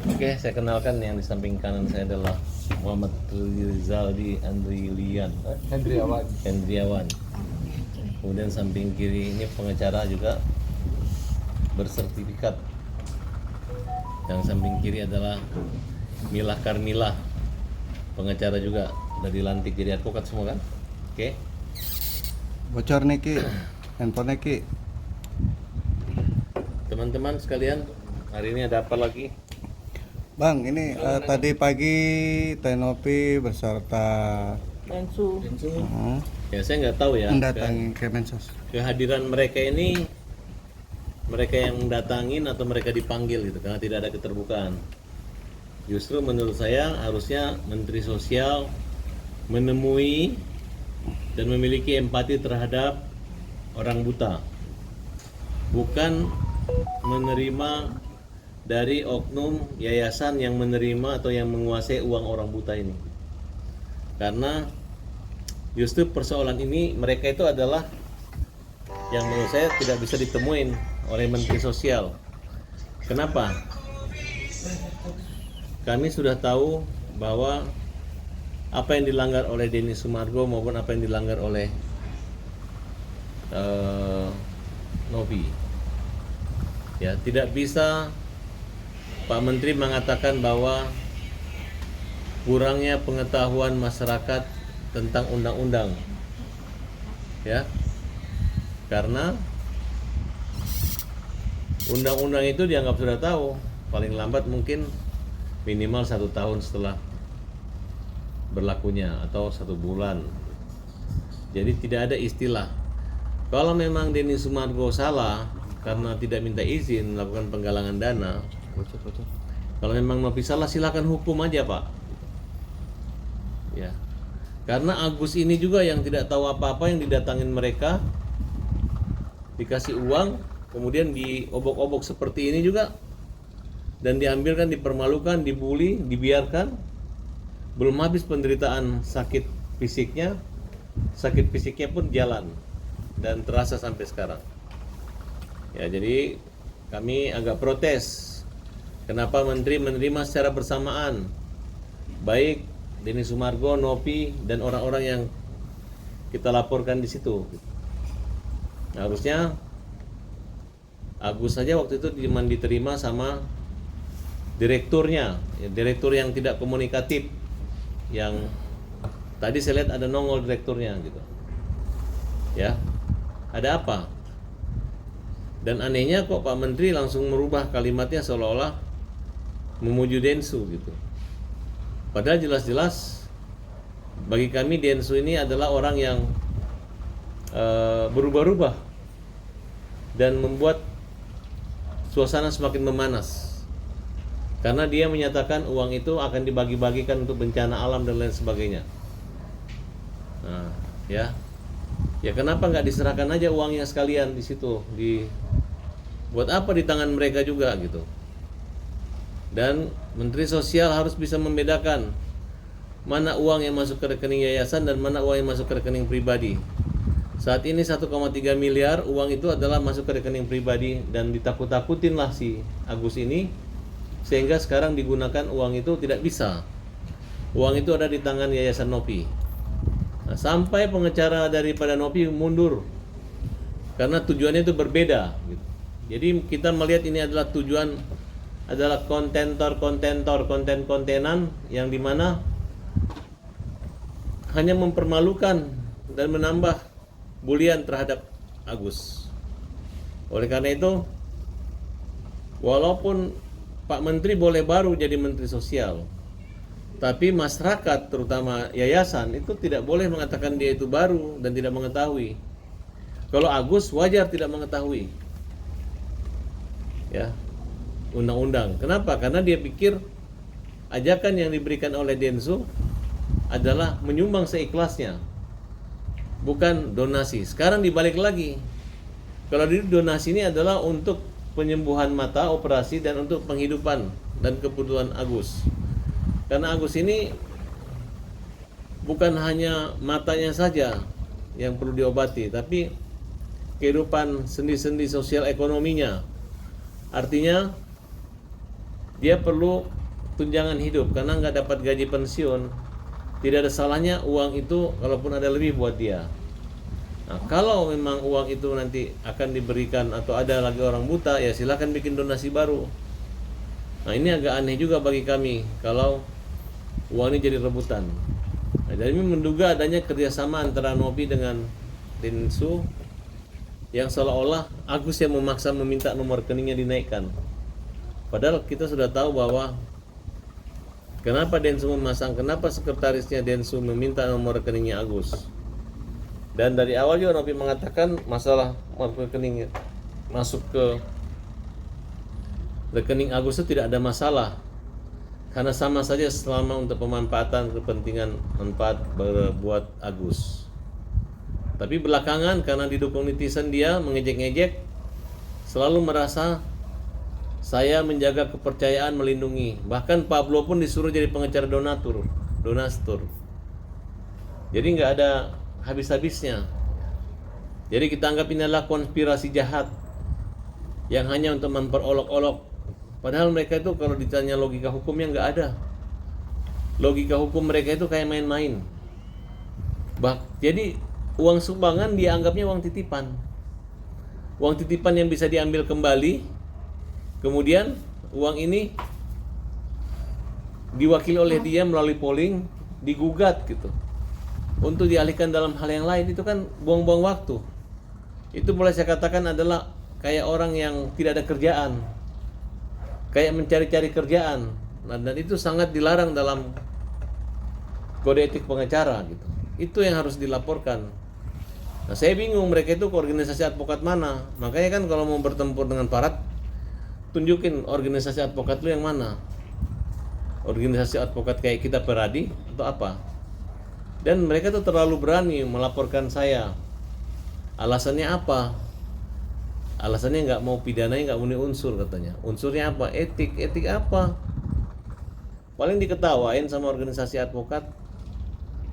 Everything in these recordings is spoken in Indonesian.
Oke, saya kenalkan yang di samping kanan saya adalah Muhammad Rizaldi Hendriawan. Kemudian samping kiri ini pengacara juga bersertifikat. Yang samping kiri adalah Milah Karmila, pengacara juga, udah dilantik jadi advokat semua kan? Oke. Bocor nih Ki, handphone Ki. Teman-teman sekalian, hari ini ada apa lagi? Bang, ini tadi pagi Tenopi beserta Densu. Ya saya nggak tahu ya. mendatangi Kemensos. Kehadiran mereka ini, mereka yang mendatangin atau mereka dipanggil gitu, karena tidak ada keterbukaan. Justru menurut saya harusnya Menteri Sosial menemui dan memiliki empati terhadap orang buta, bukan menerima dari oknum yayasan yang menerima atau yang menguasai uang orang buta ini. Karena justru persoalan ini mereka itu adalah yang menurut saya tidak bisa ditemuin oleh Menteri Sosial. Kenapa? Kami sudah tahu bahwa apa yang dilanggar oleh Denny Sumargo maupun apa yang dilanggar oleh Novi, ya tidak bisa Pak Menteri mengatakan bahwa kurangnya pengetahuan masyarakat tentang undang-undang, ya, karena undang-undang itu dianggap sudah tahu paling lambat mungkin minimal 1 tahun setelah berlakunya atau 1 bulan. Jadi tidak ada istilah kalau memang Denny Sumargo salah karena tidak minta izin melakukan penggalangan dana. Kalau memang Novi salah silakan hukum aja Pak. Ya, karena Agus ini juga yang tidak tahu apa-apa yang didatangin mereka, dikasih uang, kemudian diobok-obok seperti ini juga, dan diambilkan, dipermalukan, dibully, dibiarkan. Belum habis penderitaan sakit fisiknya pun jalan dan terasa sampai sekarang. Ya, jadi kami agak protes. Kenapa Menteri menerima secara bersamaan baik Denny Sumargo, Novi, dan orang-orang yang kita laporkan di situ. Nah, harusnya Agus saja waktu itu diterima sama direkturnya, ya, direktur yang tidak komunikatif, yang tadi saya lihat ada nongol direkturnya gitu. Ya, ada apa? Dan anehnya kok Pak Menteri langsung merubah kalimatnya seolah-olah memuju Densu gitu. Padahal jelas-jelas bagi kami Densu ini adalah orang yang berubah-ubah dan membuat suasana semakin memanas. Karena dia menyatakan uang itu akan dibagi-bagikan untuk bencana alam dan lain sebagainya. Nah, ya kenapa nggak diserahkan aja uangnya sekalian di situ, buat apa di tangan mereka juga gitu. Dan Menteri Sosial harus bisa membedakan mana uang yang masuk ke rekening yayasan dan mana uang yang masuk ke rekening pribadi. Saat ini 1,3 miliar uang itu adalah masuk ke rekening pribadi dan ditakut-takutin lah si Agus ini, sehingga sekarang digunakan uang itu tidak bisa. Uang itu ada di tangan Yayasan Novi. Nah, sampai pengacara daripada Novi mundur karena tujuannya itu berbeda gitu. Jadi kita melihat ini adalah tujuan adalah konten-kontenan yang dimana hanya mempermalukan dan menambah bulian terhadap Agus. Oleh karena itu, walaupun Pak Menteri boleh baru jadi Menteri Sosial, tapi masyarakat terutama yayasan itu tidak boleh mengatakan dia itu baru dan tidak mengetahui. Kalau Agus wajar tidak mengetahui, ya, undang-undang. Kenapa? Karena dia pikir ajakan yang diberikan oleh Densu adalah menyumbang seikhlasnya, bukan donasi. Sekarang dibalik lagi. Kalau donasi ini adalah untuk penyembuhan mata, operasi, dan untuk penghidupan dan kebutuhan Agus. Karena Agus ini bukan hanya matanya saja yang perlu diobati, tapi kehidupan sendi-sendi sosial ekonominya. Artinya dia perlu tunjangan hidup karena nggak dapat gaji pensiun. Tidak ada salahnya uang itu kalaupun ada lebih buat dia. Nah, kalau memang uang itu nanti akan diberikan atau ada lagi orang buta, ya silakan bikin donasi baru. Nah, ini agak aneh juga bagi kami kalau uang ini jadi rebutan. Nah, jadi ini menduga adanya kerjasama antara Nopi dengan Densu yang seolah-olah Agus yang memaksa meminta nomor rekeningnya dinaikkan. Padahal kita sudah tahu bahwa kenapa Densu memasang, kenapa sekretarisnya Densu meminta nomor rekeningnya Agus. Dan dari awal juga Nopi mengatakan masalah rekening masuk ke rekening Agus itu tidak ada masalah. Karena sama saja selama untuk pemanfaatan kepentingan manfaat berbuat Agus. Tapi belakangan karena didukung netizen dia mengejek-ngejek, selalu merasa saya menjaga kepercayaan, melindungi. Bahkan Pablo pun disuruh jadi pengecar donastur. Jadi nggak ada habis-habisnya. Jadi kita anggap ini adalah konspirasi jahat yang hanya untuk memperolok-olok. Padahal mereka itu kalau ditanya logika hukumnya nggak ada. Logika hukum mereka itu kayak main-main. Jadi uang sumbangan dianggapnya uang titipan. Uang titipan yang bisa diambil kembali. Kemudian uang ini diwakili oleh dia melalui polling, digugat gitu. Untuk dialihkan dalam hal yang lain, itu kan buang-buang waktu. Itu boleh saya katakan adalah kayak orang yang tidak ada kerjaan, kayak mencari-cari kerjaan. Nah, dan itu sangat dilarang dalam kode etik pengacara gitu. Itu yang harus dilaporkan. Nah, saya bingung mereka itu ke organisasi advokat mana. Makanya kan kalau mau bertempur dengan Parat, tunjukin organisasi advokat lu yang mana. Organisasi advokat kayak kita Peradi atau apa? Dan mereka tuh terlalu berani melaporkan saya. Alasannya apa? Alasannya nggak mau pidananya, nggak memenuhi unsur katanya. Unsurnya apa? Etik. Etik apa? Paling diketawain sama organisasi advokat.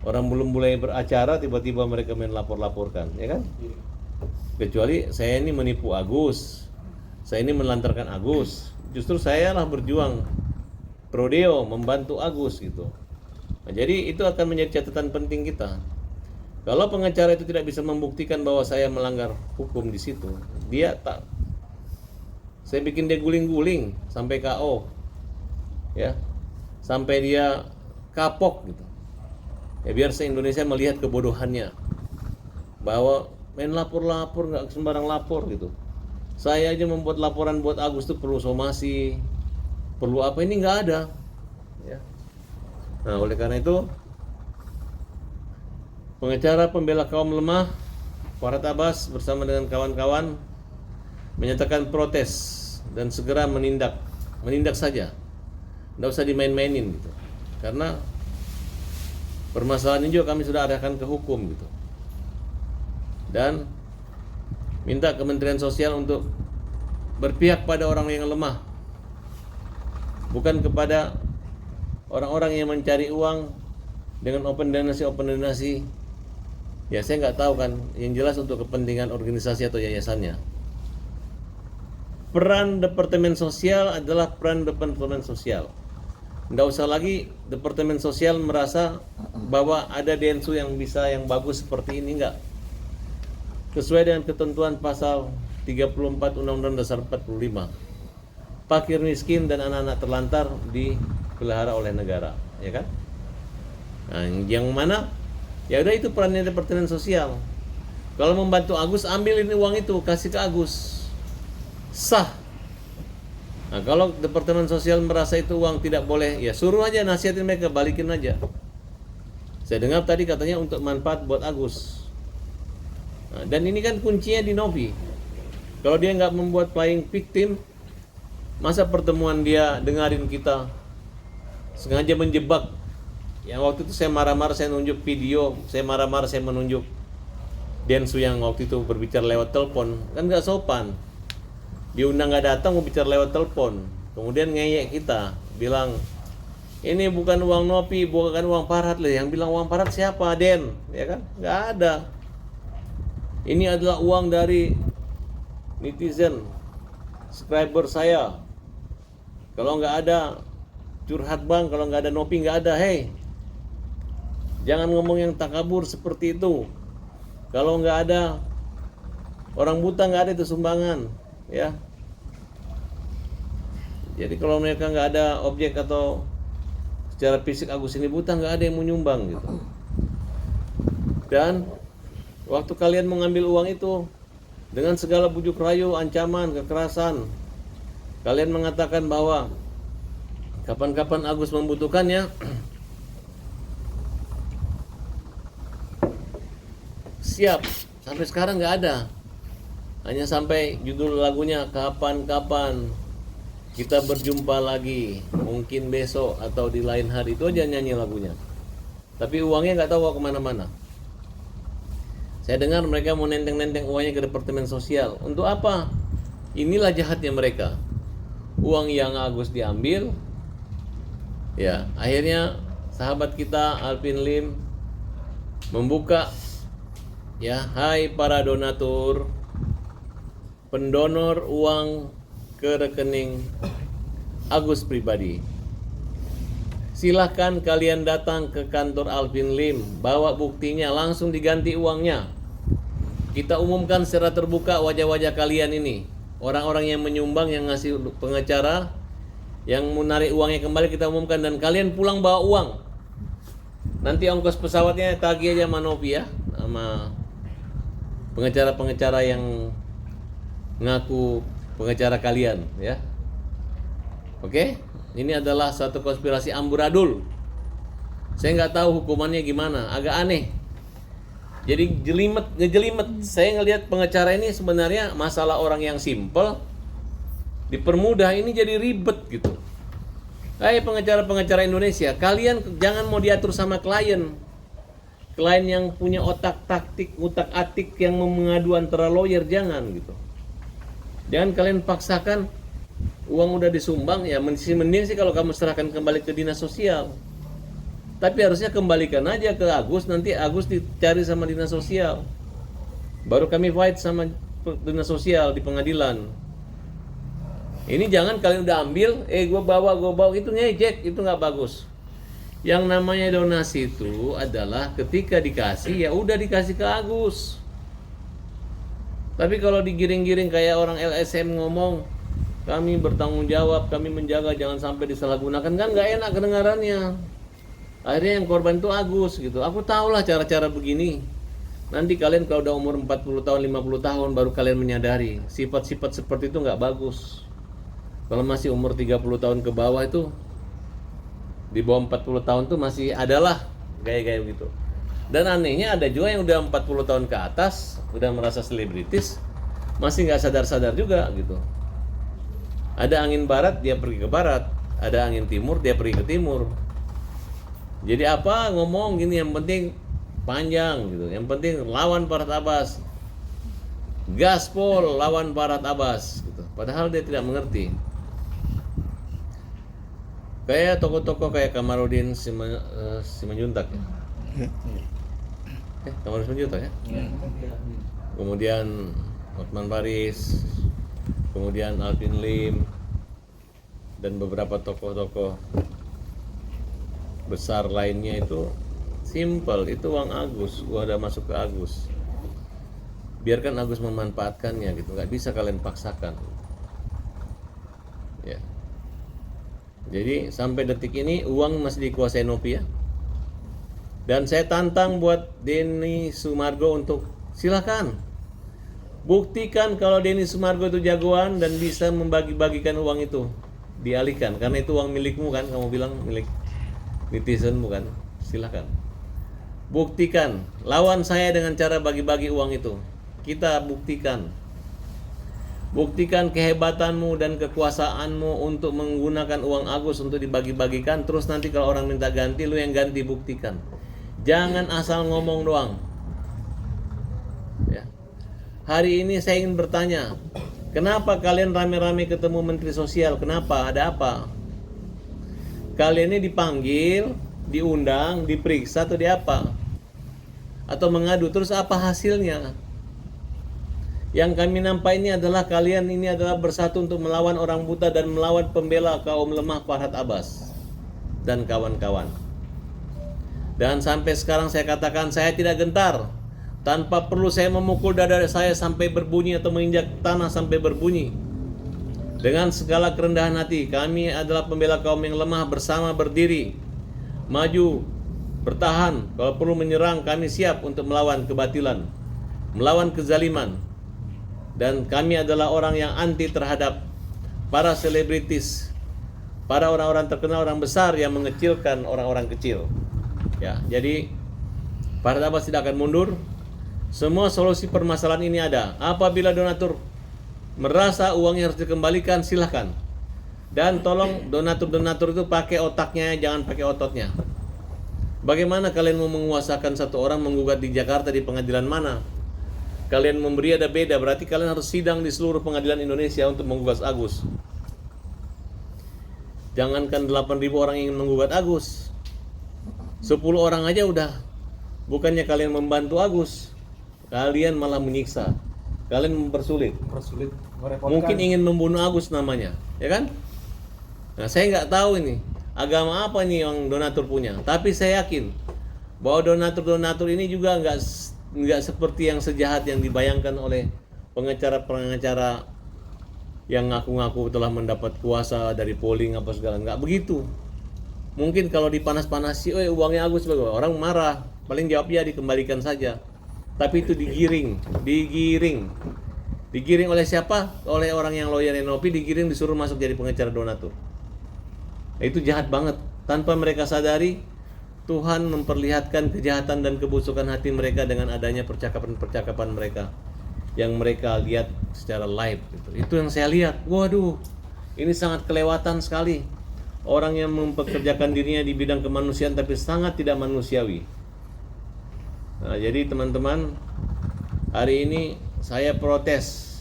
Orang belum mulai beracara tiba-tiba mereka main lapor-laporkan, ya kan? Kecuali saya ini menipu Agus, saya ini melantarkan Agus. Justru saya lah berjuang prodeo membantu Agus gitu. Nah, jadi itu akan menjadi catatan penting kita. Kalau pengacara itu tidak bisa membuktikan bahwa saya melanggar hukum di situ, dia tak. Saya bikin dia guling-guling sampai KO, ya, sampai dia kapok gitu. Ya biar se-Indonesia melihat kebodohannya, bahwa main lapor-lapor nggak sembarang lapor gitu. Saya aja membuat laporan buat Agus itu perlu somasi, perlu apa, ini nggak ada, ya. Nah, oleh karena itu pengacara pembela kaum lemah Farhad Abbas bersama dengan kawan-kawan menyatakan protes dan segera menindak saja, nggak usah dimain-mainin gitu. Karena permasalahan ini juga kami sudah arahkan ke hukum gitu, dan minta Kementerian Sosial untuk berpihak pada orang yang lemah, bukan kepada orang-orang yang mencari uang dengan open donasi. Ya saya nggak tahu kan, yang jelas untuk kepentingan organisasi atau yayasannya. Peran Departemen Sosial adalah peran Departemen Sosial. Nggak usah lagi Departemen Sosial merasa bahwa ada Densu yang bisa, yang bagus seperti ini, enggak. Sesuai dengan ketentuan pasal 34 Undang-Undang Dasar 45. Fakir miskin dan anak-anak terlantar dipelihara oleh negara, ya kan? Nah, yang mana? Ya udah, itu perannya Departemen Sosial. Kalau membantu Agus, ambil ini uang itu, kasih ke Agus. Sah. Nah, kalau Departemen Sosial merasa itu uang tidak boleh, ya suruh aja, nasihatin mereka, balikin aja. Saya dengar tadi katanya untuk manfaat buat Agus. Nah, dan ini kan kuncinya di Novi. Kalau dia nggak membuat playing victim, masa pertemuan dia dengarin kita sengaja menjebak. Yang waktu itu saya marah-marah, saya nunjuk video, saya marah-marah, saya menunjuk Densu yang waktu itu berbicara lewat telepon, kan nggak sopan. Diundang nggak datang, mau bicara lewat telepon. Kemudian ngeyek kita, bilang ini bukan uang Nopi, bukan uang Farhad. Yang bilang uang Farhad siapa, Den? Ya kan? Nggak ada. Ini adalah uang dari netizen, subscriber saya. Kalau nggak ada curhat bang, kalau nggak ada nopi nggak ada. Hei, jangan ngomong yang takabur seperti itu. Kalau nggak ada orang buta nggak ada itu sumbangan, ya. Jadi kalau mereka nggak ada objek atau secara fisik Agus ini buta, nggak ada yang menyumbang gitu. Dan waktu kalian mengambil uang itu dengan segala bujuk rayu, ancaman, kekerasan, kalian mengatakan bahwa kapan-kapan Agus membutuhkannya, siap. Sampai sekarang nggak ada. Hanya sampai judul lagunya kapan-kapan kita berjumpa lagi, mungkin besok atau di lain hari, itu aja nyanyi lagunya. Tapi uangnya nggak tahu kemana-mana. Saya dengar mereka mau nenteng-nenteng uangnya ke Departemen Sosial. Untuk apa? Inilah jahatnya mereka. Uang yang Agus diambil, ya akhirnya sahabat kita Alvin Lim membuka, ya, hai para donatur, pendonor uang ke rekening Agus pribadi. Silahkan kalian datang ke kantor Alvin Lim, bawa buktinya, langsung diganti uangnya. Kita umumkan secara terbuka wajah-wajah kalian ini. Orang-orang yang menyumbang, yang ngasih pengacara, yang menarik uangnya kembali kita umumkan, dan kalian pulang bawa uang. Nanti ongkos pesawatnya tagih aja sama Novi, ya, sama pengacara-pengacara yang ngaku pengacara kalian, ya. Oke, ini adalah satu konspirasi amburadul. Saya nggak tahu hukumannya gimana, agak aneh. Jadi ngejelimet. Saya ngelihat pengacara ini sebenarnya masalah orang yang simple dipermudah, ini jadi ribet gitu. Hai pengacara-pengacara Indonesia, kalian jangan mau diatur sama klien. Klien yang punya otak taktik, utak-atik yang mengadu antara lawyer, jangan gitu. Jangan kalian paksakan, uang udah disumbang, ya mending sih kalau kamu serahkan kembali ke dinas sosial. Tapi harusnya kembalikan aja ke Agus, nanti Agus dicari sama dinas sosial. Baru kami fight sama dinas sosial di pengadilan. Ini jangan kalian udah ambil, gue bawa, itu ngejek, itu nggak bagus. Yang namanya donasi itu adalah ketika dikasih, ya udah dikasih ke Agus. Tapi kalau digiring-giring kayak orang LSM ngomong, kami bertanggung jawab, kami menjaga jangan sampai disalahgunakan, kan nggak enak kedengarannya. Akhirnya yang korban itu Agus gitu. Aku tahulah cara-cara begini. Nanti kalian kalau udah umur 40 tahun, 50 tahun baru kalian menyadari sifat-sifat seperti itu nggak bagus. Kalau masih umur 30 tahun ke bawah itu, di bawah 40 tahun tuh masih adalah gaya-gaya begitu. Dan anehnya ada juga yang udah 40 tahun ke atas, udah merasa selebritis, masih nggak sadar-sadar juga gitu. Ada angin barat, dia pergi ke barat. Ada angin timur, dia pergi ke timur. Jadi apa ngomong gini, yang penting panjang gitu. Yang penting lawan Farhad Abbas. Gaspol lawan Farhad Abbas gitu. Padahal dia tidak mengerti. Kayak tokoh-tokoh kayak Kamarudin Simanjuntak ya. Kamarudin Simanjuntak ya. Kemudian Hotman Paris, kemudian Alvin Lim, dan beberapa tokoh-tokoh besar lainnya itu simple, itu uang Agus, gua udah masuk ke Agus. Biarkan Agus memanfaatkannya gitu, nggak bisa kalian paksakan. Ya. Jadi sampai detik ini uang masih dikuasai Novi ya. Dan saya tantang buat Denny Sumargo untuk silakan buktikan kalau Denny Sumargo itu jagoan dan bisa membagi-bagikan uang itu, dialihkan karena itu uang milikmu kan, kamu bilang milik netizen bukan, silakan buktikan, lawan saya dengan cara bagi-bagi uang itu. Kita buktikan kehebatanmu dan kekuasaanmu untuk menggunakan uang Agus untuk dibagi-bagikan. Terus nanti kalau orang minta ganti, lu yang ganti, buktikan. Jangan asal ngomong doang ya. Hari ini saya ingin bertanya, kenapa kalian rame-rame ketemu Menteri Sosial? Kenapa? Ada apa? Kalian ini dipanggil, diundang, diperiksa atau di apa? Atau mengadu, terus apa hasilnya? Yang kami nampak ini adalah kalian ini adalah bersatu untuk melawan orang buta dan melawan pembela kaum lemah Farhad Abbas dan kawan-kawan. Dan sampai sekarang saya katakan saya tidak gentar. Tanpa perlu saya memukul dada saya sampai berbunyi atau menginjak tanah sampai berbunyi. Dengan segala kerendahan hati, kami adalah pembela kaum yang lemah bersama berdiri, maju, bertahan. Kalau perlu menyerang, kami siap untuk melawan kebatilan, melawan kezaliman. Dan kami adalah orang yang anti terhadap para selebritis, para orang-orang terkenal, orang besar yang mengecilkan orang-orang kecil. Ya, jadi Farhad Abbas tidak akan mundur. Semua solusi permasalahan ini ada. Apabila donatur merasa uangnya harus dikembalikan, silahkan. Dan tolong donatur-donatur itu pakai otaknya, jangan pakai ototnya. Bagaimana kalian mau menguasakan satu orang menggugat di Jakarta di pengadilan mana? Kalian memberi ada beda, berarti kalian harus sidang di seluruh pengadilan Indonesia untuk menggugat Agus. Jangankan 8.000 orang ingin menggugat Agus, 10 orang aja udah. Bukannya kalian membantu Agus, kalian malah menyiksa, kalian mempersulit. Mungkin ingin membunuh Agus namanya, ya kan? Nah, saya nggak tahu ini agama apa nih yang donatur punya, tapi saya yakin bahwa donatur ini juga nggak seperti yang sejahat yang dibayangkan oleh pengacara-pengacara yang ngaku-ngaku telah mendapat kuasa dari polling apa segala. Nggak begitu. Mungkin kalau dipanas-panasi, uangnya Agus, orang marah, paling jawab ya dikembalikan saja. Tapi itu digiring oleh siapa? Oleh orang yang lawyer NOP, digiring disuruh masuk jadi pengacara donatur. Itu jahat banget. Tanpa mereka sadari, Tuhan memperlihatkan kejahatan dan kebusukan hati mereka dengan adanya percakapan-percakapan mereka yang mereka lihat secara live. Itu yang saya lihat. Waduh, ini sangat kelewatan sekali. Orang yang mempekerjakan dirinya di bidang kemanusiaan tapi sangat tidak manusiawi. Nah, jadi teman-teman, hari ini saya protes.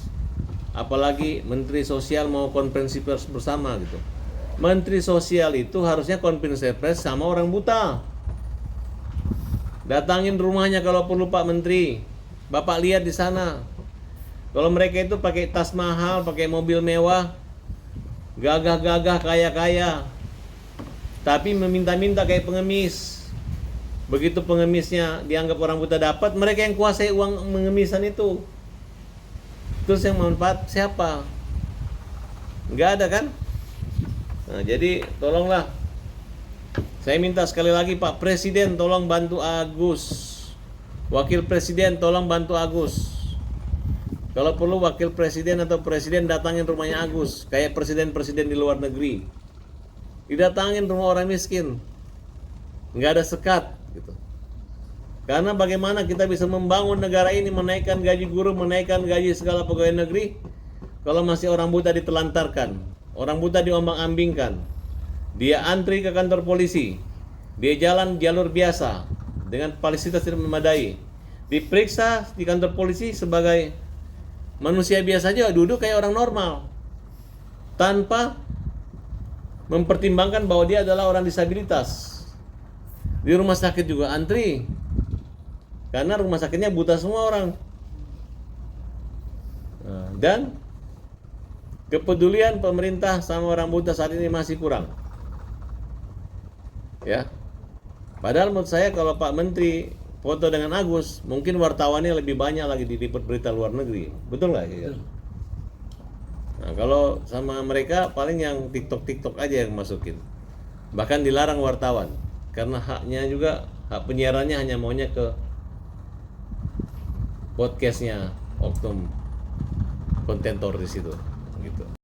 Apalagi Menteri Sosial mau konferensi pers bersama gitu. Menteri Sosial itu harusnya konferensi pers sama orang buta. Datangin rumahnya kalau perlu Pak Menteri. Bapak lihat di sana. Kalau mereka itu pakai tas mahal, pakai mobil mewah, gagah-gagah, kaya-kaya, tapi meminta-minta kayak pengemis. Begitu pengemisnya dianggap orang buta dapat, mereka yang kuasai uang pengemisan itu. Terus yang manfaat siapa? Nggak ada kan? Nah, jadi tolonglah. Saya minta sekali lagi Pak Presiden tolong bantu Agus. Wakil Presiden tolong bantu Agus. Kalau perlu Wakil Presiden atau Presiden datangin rumahnya Agus, kayak presiden-presiden di luar negeri. Didatangin rumah orang miskin. Nggak ada sekat gitu. Karena bagaimana kita bisa membangun negara ini, menaikkan gaji guru, menaikkan gaji segala pegawai negeri, kalau masih orang buta ditelantarkan, orang buta diombang-ambingkan, dia antri ke kantor polisi, dia jalan jalur biasa dengan fasilitas tidak memadai, diperiksa di kantor polisi sebagai manusia biasa aja, duduk kayak orang normal, tanpa mempertimbangkan bahwa dia adalah orang disabilitas. Di rumah sakit juga antri, karena rumah sakitnya buta semua orang. Nah, dan kepedulian pemerintah sama orang buta saat ini masih kurang. Ya, padahal menurut saya kalau Pak Menteri foto dengan Agus, mungkin wartawannya lebih banyak lagi diliput berita luar negeri. Betul nggak? Ya? Nah, kalau sama mereka paling yang TikTok aja yang masukin. Bahkan dilarang wartawan. Karena haknya juga, hak penyiarannya hanya maunya ke podcastnya Oknum Kontentor di situ, gitu.